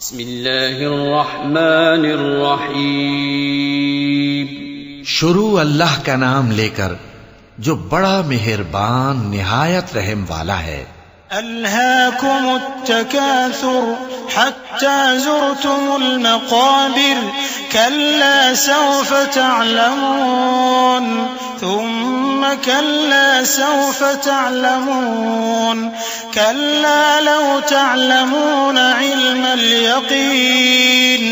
بسم اللہ الرحمن الرحیم. شروع اللہ کا نام لے کر جو بڑا مہربان نہایت رحم والا ہے. ألهاكم التكاثر حتى زرتم المقابر كلا سوف تعلمون ثم كلا سوف تعلمون كلا لو تعلمون علم اليقين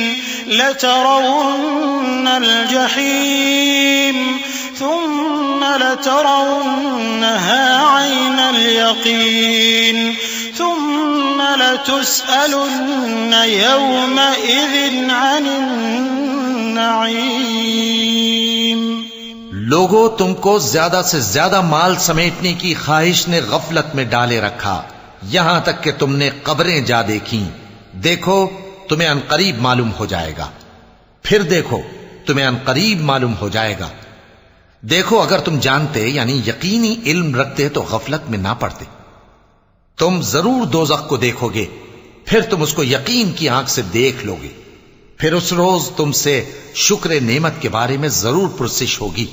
لترون الجحيم ثم لترونها عين اليقين ثم لتسألن يومئذ عن النعيم. لوگوں تم کو زیادہ سے زیادہ مال سمیٹنے کی خواہش نے غفلت میں ڈالے رکھا یہاں تک کہ تم نے قبریں جا دیکھیں. دیکھو تمہیں عنقریب معلوم ہو جائے گا. پھر دیکھو تمہیں عنقریب معلوم ہو جائے گا. دیکھو اگر تم جانتے یعنی یقینی علم رکھتے تو غفلت میں نہ پڑتے. تم ضرور دوزخ کو دیکھو گے پھر تم اس کو یقین کی آنکھ سے دیکھ لو گے. پھر اس روز تم سے شکر نعمت کے بارے میں ضرور پرسش ہوگی.